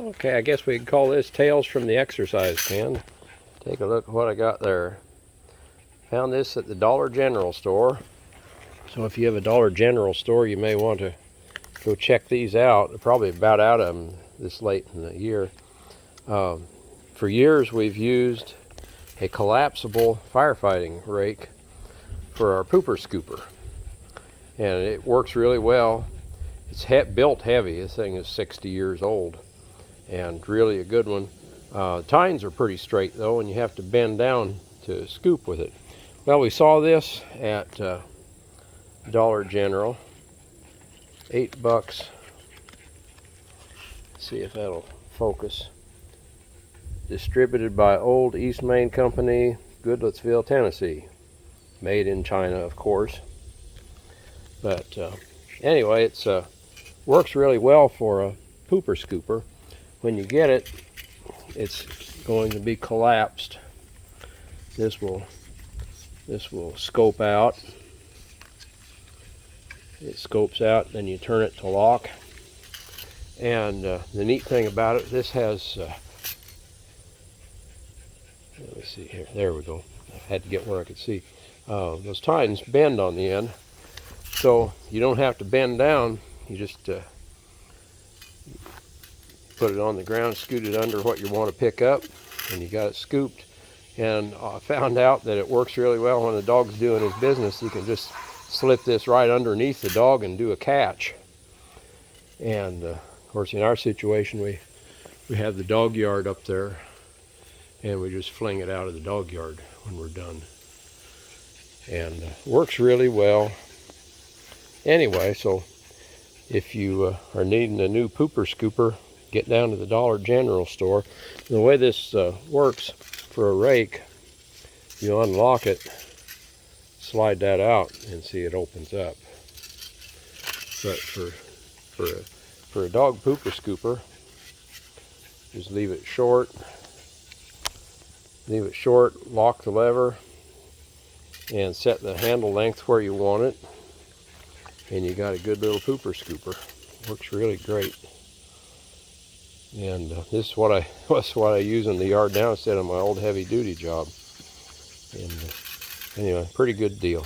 Okay, I guess we could call this Tales from the Exercise Pen. Take a look at what I got there. Found this at the Dollar General store. So if you have a Dollar General store, you may want to go check these out. They're probably about out of them this late in the year. For years we've used a collapsible firefighting rake for our pooper scooper. And it works really well. It's built heavy. This thing is 60 years old. And really a good one. Tines are pretty straight though, and you have to bend down to scoop with it. Well, we saw this at Dollar General, $8. Let's see if that'll focus. Distributed by Old East Main Company, Goodlettsville, Tennessee. Made in China, of course. But anyway, it's works really well for a pooper scooper. When you get it, it's going to be collapsed. This will scope out. It scopes out, then you turn it to lock. And the neat thing about it, this has let me see here. There we go. I had to get where I could see. Those tines bend on the end, so you don't have to bend down. You just put it on the ground, scoot it under what you want to pick up, and you got it scooped. And I found out that it works really well when the dog's doing his business. You can just slip this right underneath the dog and do a catch. And of course, in our situation, we have the dog yard up there, and we just fling it out of the dog yard when we're done. And works really well. Anyway, so if you are needing a new pooper scooper, get down to the Dollar General store. And the way this works for a rake, you unlock it, slide that out, and see it opens up. But for a dog pooper scooper, just leave it short, lock the lever, and set the handle length where you want it, and you got a good little pooper scooper. Works really great. And this is what I use in the yard now instead of my old heavy duty job. And anyway, pretty good deal.